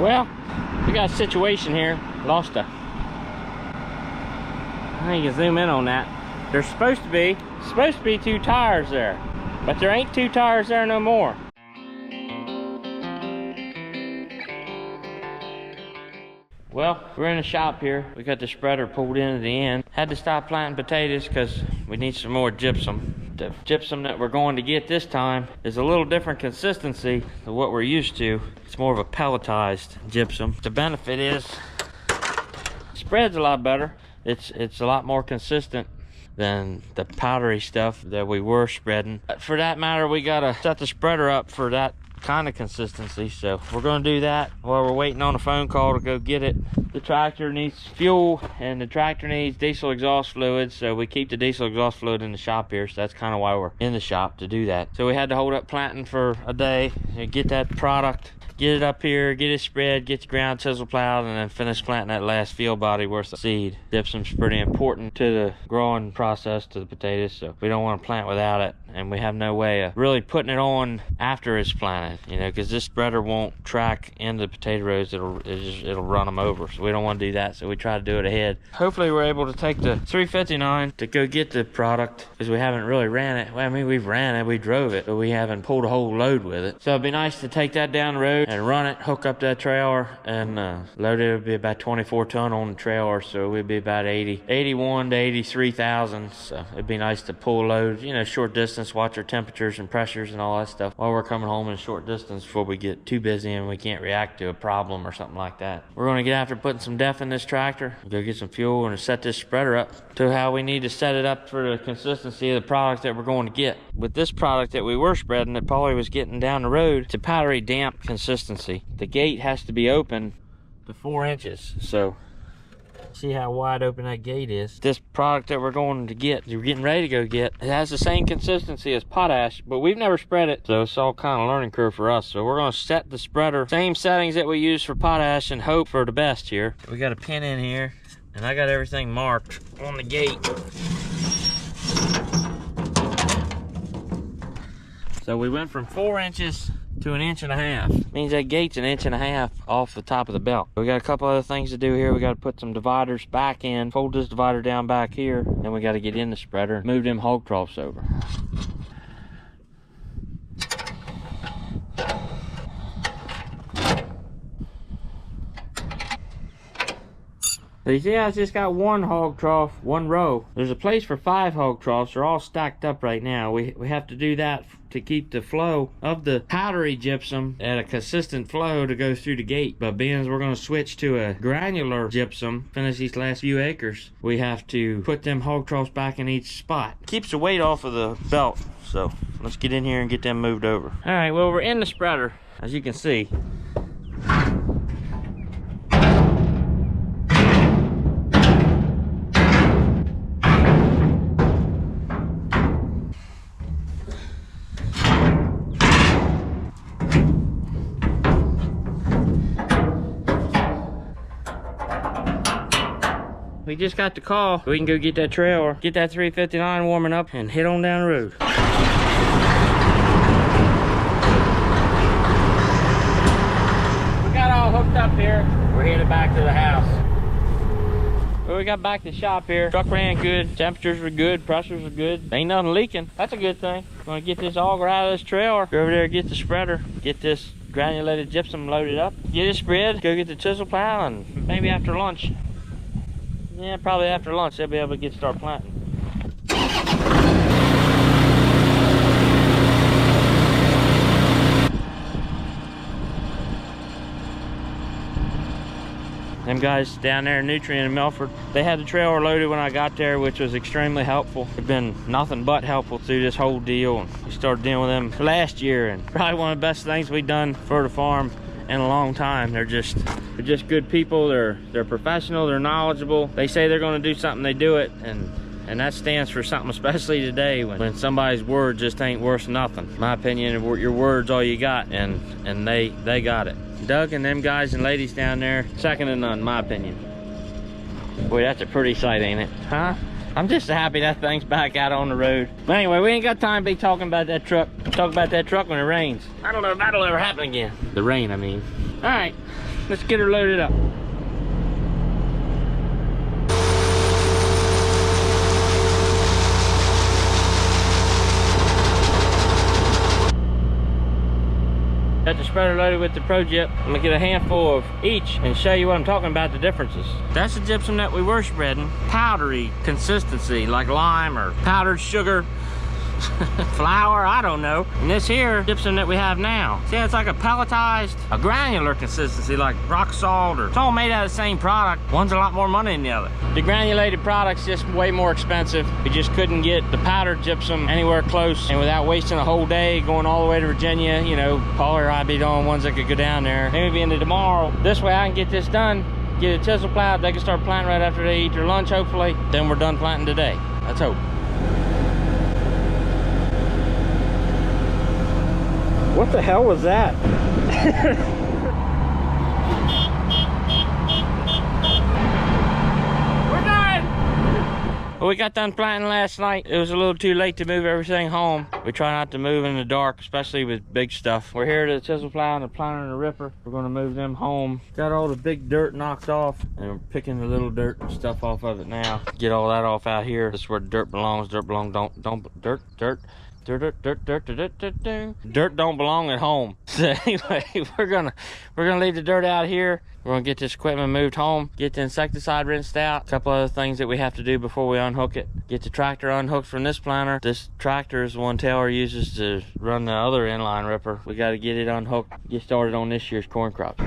Well, we got a situation here. Lost a... I think you can zoom in on that. There's supposed to be 2 tires there, but there ain't 2 tires there no more. Well, we're in the shop here. We got the spreader pulled in at the end. Had to stop planting potatoes because we need some more gypsum. The gypsum that we're going to get this time is a little different consistency than what we're used to. It's more of a pelletized gypsum. The benefit is spreads a lot better. It's a lot more consistent than the powdery stuff that we were spreading. For that matter, we gotta set the spreader up for that kind of consistency, so we're going to do that while we're waiting on a phone call to go get it. The tractor needs fuel and the tractor needs diesel exhaust fluid, so we keep the diesel exhaust fluid in the shop here, so that's kind of why we're in the shop, to do that. So we had to hold up planting for a day and get that product, get it up here, get it spread, get the ground chisel plowed, and then finish planting that last field body worth of seed. Gypsum's pretty important to the growing process to the potatoes, so we don't want to plant without it, and we have no way of really putting it on after it's planted, you know, because this spreader won't track into the potato rows. It'll run them over, so we don't want to do that, so we try to do it ahead. Hopefully we're able to take the 359 to go get the product, because we haven't really ran it. Well, I mean, we've ran it, we drove it, but we haven't pulled a whole load with it. So it'd be nice to take that down the road and run it, hook up that trailer, and load it. It would be about 24 ton on the trailer, so we'd be about 81 to 83,000. So it'd be nice to pull a load, you know, short distance, watch our temperatures and pressures and all that stuff while we're coming home in a short distance before we get too busy and we can't react to a problem or something like that. We're going to get after putting some def in this tractor, go get some fuel, and set this spreader up to how we need to set it up for the consistency of the product that we're going to get. With this product that we were spreading, it probably was getting down the road to powdery damp consistency. The gate has to be open to 4 inches, so see how wide open that gate is. This product that we're going to get, we're getting ready to go get, it has the same consistency as potash, but we've never spread it, so it's all kind of learning curve for us. So we're going to set the spreader same settings that we use for potash and hope for the best here. We got a pin in here, and I got everything marked on the gate. So we went from 4 inches to 1.5 inches. Means that gate's 1.5 inches off the top of the belt. We got a couple other things to do here. We got to put some dividers back in, fold this divider down back here, then we got to get in the spreader, move them hog troughs over. So you see how it's just got 1 hog trough, 1 row. There's a place for 5 hog troughs. They're all stacked up right now. We have to do that to keep the flow of the powdery gypsum at a consistent flow to go through the gate. But being as we're going to switch to a granular gypsum, finish these last few acres, we have to put them hog troughs back in each spot. Keeps the weight off of the belt. So let's get in here and get them moved over. All right, well, we're in the spreader, as you can see. We just got the call. We can go get that trailer, get that 359 warming up, and head on down the road. We got all hooked up here. We're headed back to the house. Well, we got back to the shop here. Truck ran good. Temperatures were good. Pressures were good. Ain't nothing leaking. That's a good thing. Gonna get this auger out of this trailer. Go over there, get the spreader. Get this granulated gypsum loaded up. Get it spread. Go get the chisel plow, and maybe after lunch. Yeah, probably after lunch they'll be able to start planting. Them guys down there in Nutrient in Milford, they had the trailer loaded when I got there, which was extremely helpful. They've been nothing but helpful through this whole deal. And we started dealing with them last year, and probably one of the best things we've done for the farm in a long time. They're just good people. They're professional, they're knowledgeable. They say they're going to do something, they do it, and that stands for something, especially today when somebody's word just ain't worth nothing. In my opinion, your word's all you got, and they got it. Doug and them guys and ladies down there, second to none, in my opinion. Boy, that's a pretty sight, ain't it? Huh? I'm just happy that thing's back out on the road. But anyway, we ain't got time to be talking about that truck. Talk about that truck when it rains. I don't know if that'll ever happen again. The rain, I mean. All right, Let's get her loaded up. Got the spreader loaded with the Pro Gyp. I'm gonna get a handful of each and show you what I'm talking about, the differences. That's the gypsum that we were spreading. Powdery consistency, like lime or powdered sugar, flour, I don't know. And this here gypsum that we have now, see, it's like a pelletized, a granular consistency, like rock salt, or it's all made out of the same product. One's a lot more money than the other. The granulated product's just way more expensive. We just couldn't get the powdered gypsum anywhere close, and without wasting a whole day going all the way to Virginia, you know, Paul or I'd be the only ones that could go down there. Maybe into tomorrow. This way I can get this done, get it chisel plowed. They can start planting right after they eat their lunch, hopefully. Then we're done planting today. Let's hope. What the hell was that? We're done! Well, we got done planting last night. It was a little too late to move everything home. We try not to move in the dark, especially with big stuff. We're here to the chisel plow and the planter and the ripper. We're gonna move them home. Got all the big dirt knocked off, and we're picking the little dirt and stuff off of it now. Get all that off out here. This is where dirt belongs. Dirt don't belong at home. So anyway, we're gonna leave the dirt out here. We're gonna get this equipment moved home, get the insecticide rinsed out, a couple other things that we have to do before we unhook it, get the tractor unhooked from this planter. This tractor is the one Taylor uses to run the other inline ripper. We got to get it unhooked, get started on this year's corn crop.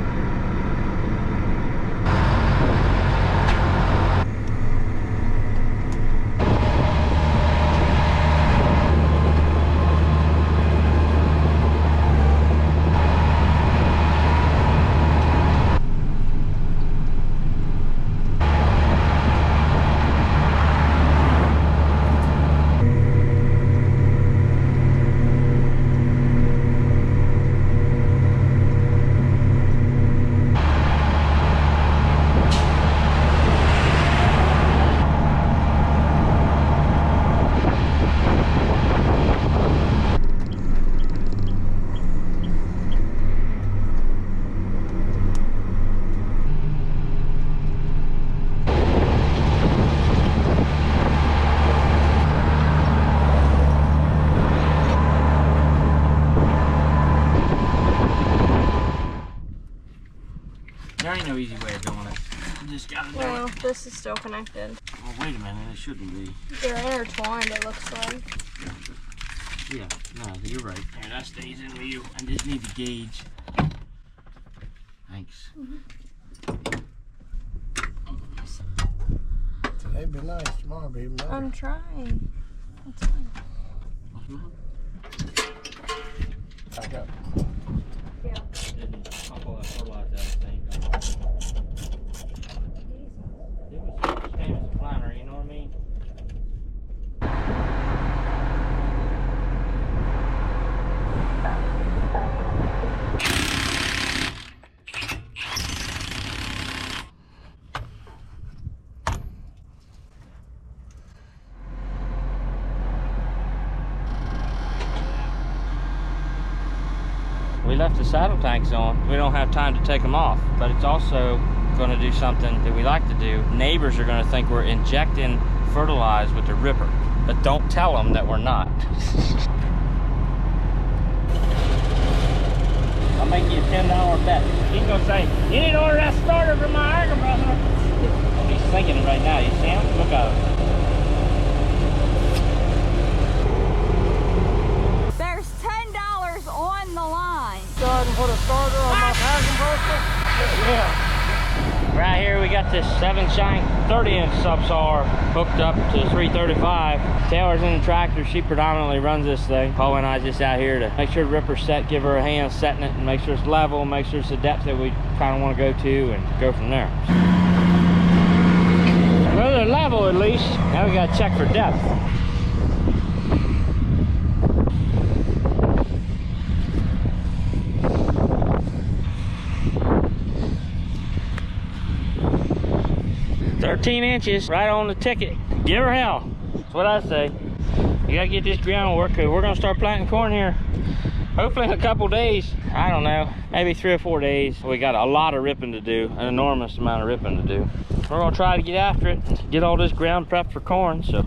There ain't no easy way of doing it. You just gotta do it. Well, this is still connected. Well, wait a minute, it shouldn't be. They're intertwined, it looks like. Yeah, no, you're right. There, that stays in with you. I just need the gauge. Thanks. Today'd be nice, tomorrow be even better. I'm trying. That's fine. Back up. Yeah. Didn't pump all that fertilizer out of the thing. It was same as a planter, you know what I mean? We left the saddle tanks on. We don't have time to take them off, but it's also going to do something that we like to do. Neighbors are going to think we're injecting fertilizer with the ripper, but don't tell them that we're not. I'll make you a $10 bet. He's going to say, you need to order that starter from my Argo brother. He's thinking it right now. You see him? Look at him. There's $10 on the line. Go ahead and put a starter on my packing poster. Yeah. Right here we got this 7-shank 30-inch subsaw hooked up to 335. Taylor's in the tractor. She predominantly runs this thing. Paul and I just out here to make sure the ripper's set, give her a hand setting it, and make sure it's level, make sure it's the depth that we kind of want to go to, and go from there. Well, they're level at least. Now we got to check for depth. $13 right on the ticket. Give her hell. That's what I say. You gotta get this ground work, because we're gonna start planting corn here hopefully in a couple days, I don't know, maybe 3 or 4 days, we got a lot of ripping to do, an enormous amount of ripping to do. We're gonna try to get after it, get all this ground prepped for corn, so.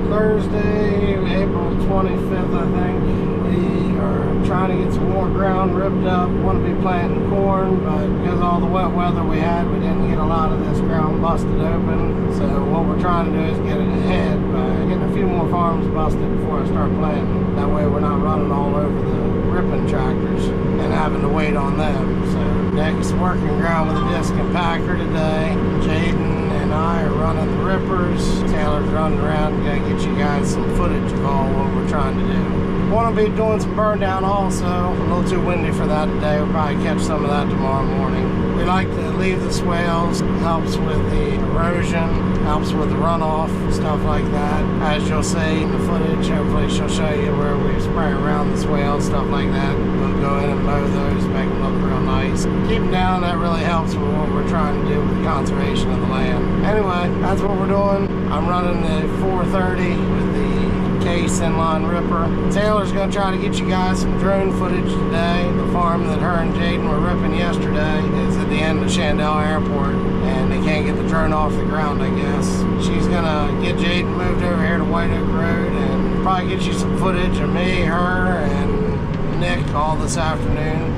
Thursday, April 25th, I think. We are trying to get some more ground ripped up. Want to be planting corn, but because of all the wet weather we had, we didn't get a lot of this ground busted open. So what we're trying to do is get it ahead by getting a few more farms busted before I start planting. That way we're not running all over the ripping tractors and having to wait on them. So Nick's working ground with a disc compactor today. Jaden and I are running the rippers. Taylor's running around. Gotta get you guys some footage of all what we're trying to do. Want to be doing some burn down also. A little too windy for that today. We'll probably catch some of that tomorrow morning. We like to leave the swales. Helps with the erosion. Helps with the runoff. Stuff like that. As you'll see in the footage, hopefully she'll show you where we spray around the swales. Stuff like that. We'll go in and mow those. Make them look real nice. Keep them down. That really helps with what we're trying to do with the conservation of the land. Anyway, that's what we're doing. I'm running the 430 with the case inline ripper. Taylor's gonna try to get you guys some drone footage today. The farm that her and Jaden were ripping yesterday is at the end of Shandell Airport, and they can't get the drone off the ground, I guess. She's gonna get Jaden moved over here to White Oak Road and probably get you some footage of me, her, and Nick all this afternoon,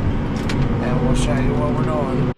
and we'll show you what we're doing.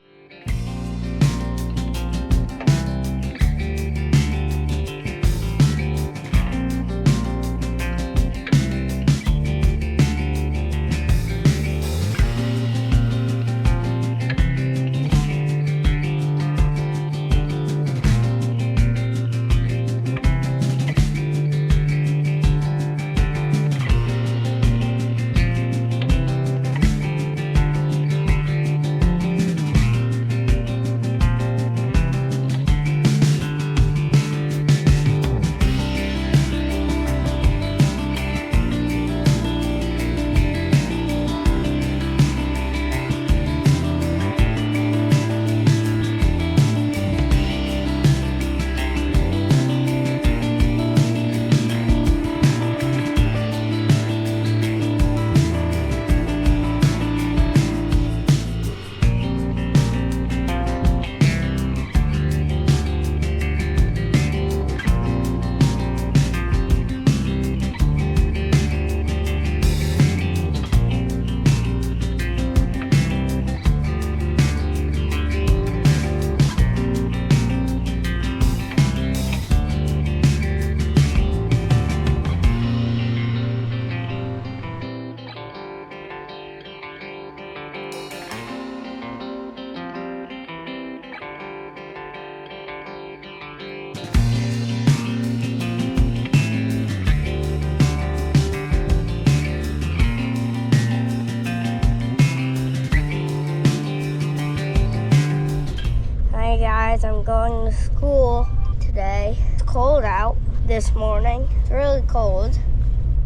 I'm going to school today. It's cold out this morning. It's really cold.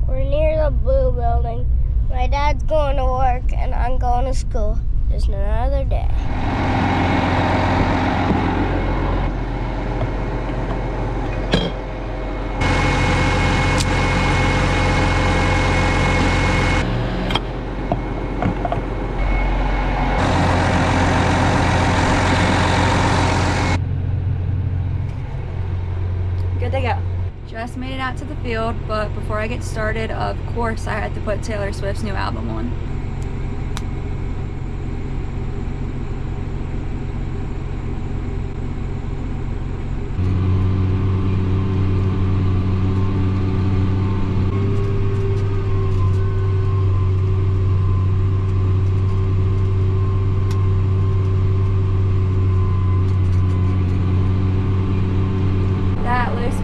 We're near the blue building. My dad's going to work and I'm going to school. Just another day. Good to go. Just made it out to the field, but before I get started, of course, I had to put Taylor Swift's new album on.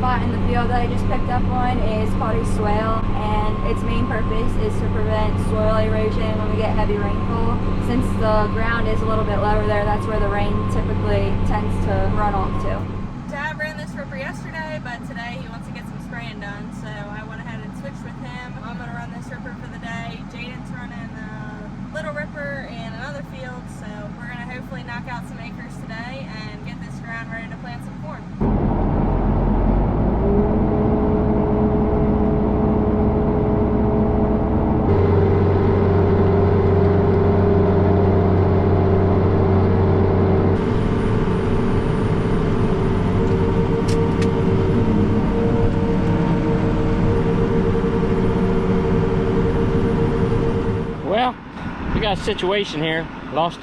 Spot in the field that I just picked up on is called a swale, and its main purpose is to prevent soil erosion when we get heavy rainfall. Since the ground is a little bit lower there, that's where the rain typically tends to run off to. Dad ran this ripper yesterday, but today he wants to get some spraying done, so I went ahead and switched with him. I'm going to run this ripper for the day. Jaden's running Little Ripper and another field, so we're gonna hopefully knock out some acres today and get this ground ready to plant some corn. Got a situation here. Lost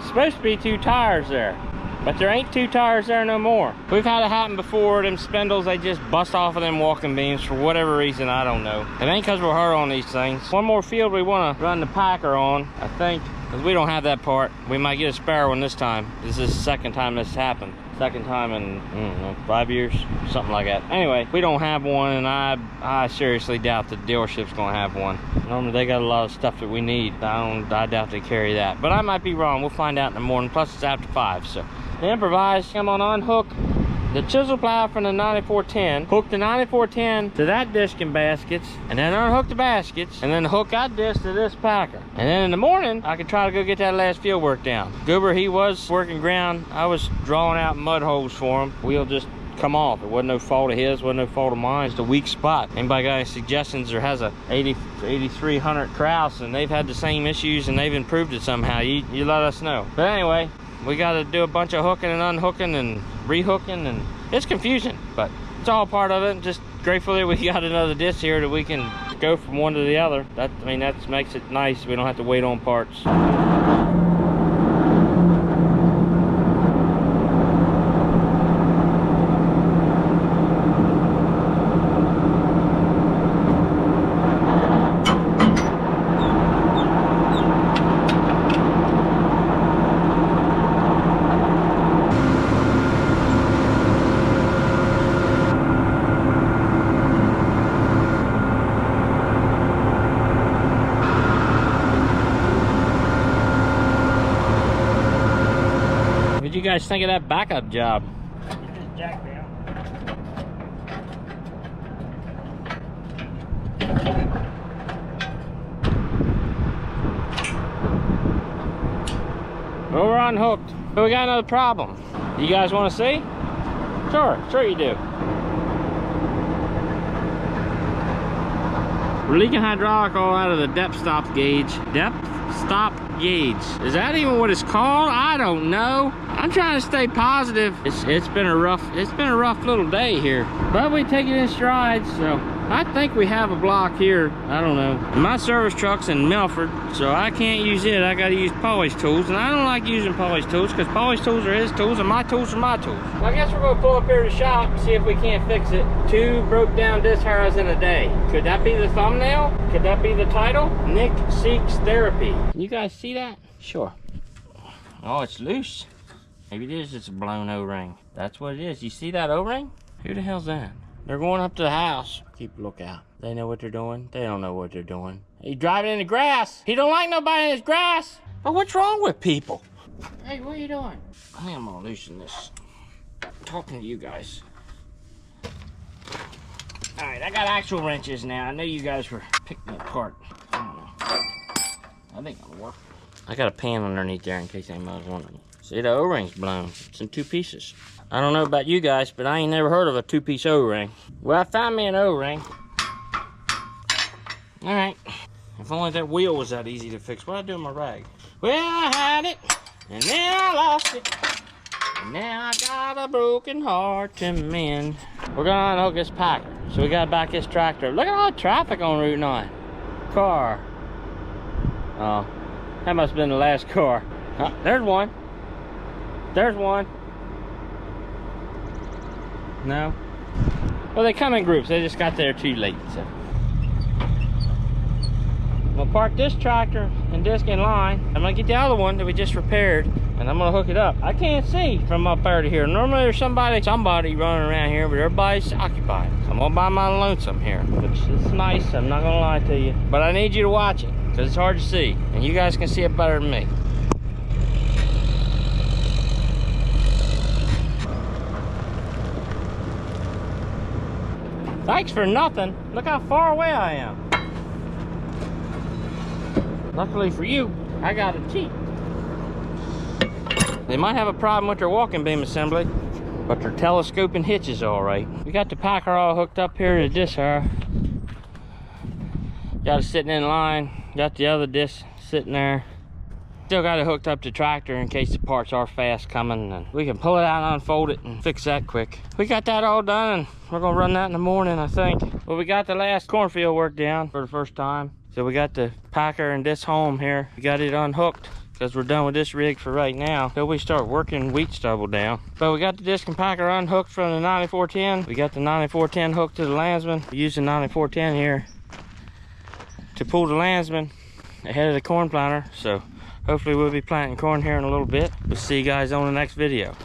supposed to be 2 tires there, but there ain't 2 tires there no more. We've had it happen before. Them spindles, they just bust off of them walking beams for whatever reason, I don't know. It ain't because we're hard on these things. One more field we want to run the packer on, I think, because we don't have that part. We might get a spare one this time. This is the second time this happened. Second time in, I don't know, 5 years, something like that. Anyway, we don't have one, and I seriously doubt the dealership's gonna have one. Normally they got a lot of stuff that we need. I doubt they carry that, but I might be wrong. We'll find out in the morning. Plus it's after 5, so the improvise. Come on, unhook the chisel plow from the 9410, hook the 9410 to that disc and baskets, and then unhook the baskets, and then hook that disc to this packer. And then in the morning, I could try to go get that last field work down. Goober, he was working ground. I was drawing out mud holes for him. Wheel just come off. It wasn't no fault of his, wasn't no fault of mine. It's a weak spot. Anybody got any suggestions or has a 8300 Kraus and they've had the same issues and they've improved it somehow, you let us know. But anyway, we got to do a bunch of hooking and unhooking and rehooking, and it's confusing, but it's all part of it. Just grateful that we got another disc here that we can go from one to the other. That makes it nice. We don't have to wait on parts. What did you guys think of that backup job? Just jack down. Well, we're unhooked, but we got another problem. You guys want to see? Sure you do. We're leaking hydraulic all out of the depth stop gauge. Depth stop gauge. Is that even what it's called? I don't know. I'm trying to stay positive. It's been a rough little day here, but we take it in stride. So I think we have a block here. I don't know. My service truck's in Milford, so I can't use it. I gotta use Paulie's tools, and I don't like using Paulie's tools because Paulie's tools are his tools and my tools are my tools. Well, I guess we're gonna pull up here to the shop and see if we can't fix it. 2 broke down disc harrows in a day. Could that be the thumbnail? Could that be the title? Nick Seeks Therapy. Can you guys see that? Sure. Oh, it's loose. Maybe it is just a blown O-ring. That's what it is. You see that O-ring? Who the hell's that? They're going up to the house. Keep a lookout. They know what they're doing. They don't know what they're doing. He's driving in the grass. He don't like nobody in his grass. But what's wrong with people? Hey, what are you doing? I think I'm gonna loosen this. I'm talking to you guys. All right, I got actual wrenches now. I know you guys were picking it apart. I don't know. I think it'll work. I got a pan underneath there in case anybody's wondering. See, the O-ring's blown. It's in 2 pieces. I don't know about you guys, but I ain't never heard of a 2-piece O-ring. Well, I found me an O-ring. All right. If only that wheel was that easy to fix. What'd I do with my rag? Well, I had it, and then I lost it. And now I got a broken heart to mend. We're gonna unhook this packer. So we gotta back this tractor. Look at all the traffic on Route 9. Car. Oh, that must have been the last car. Oh, there's one. There's one. No. Well, they come in groups. They just got there too late. So I'm gonna park this tractor and disc in line. I'm gonna get the other one that we just repaired, and I'm gonna hook it up. I can't see from up there to here. Normally there's somebody running around here, but everybody's occupied. So I'm all by my lonesome here, which is nice. I'm not gonna lie to you, but I need you to watch it because it's hard to see, and you guys can see it better than me. Thanks for nothing. Look how far away I am. Luckily for you, I got a Jeep. They might have a problem with their walking beam assembly, but their telescoping hitch is all right. We got the packer all hooked up here to this here. Got it sitting in line. Got the other disc sitting there. Still got it hooked up to tractor in case the parts are fast coming, and we can pull it out, unfold it, and fix that quick. We got that all done, and we're gonna run that in the morning, I think. Well, we got the last cornfield work down for the first time. So we got the packer and this home here. We got it unhooked because we're done with this rig for right now till we start working wheat stubble down. But we got the disc and packer unhooked from the 9410. We got the 9410 hooked to the Landsman. We use the 9410 here to pull the Landsman ahead of the corn planter. So hopefully we'll be planting corn here in a little bit. We'll see you guys on the next video.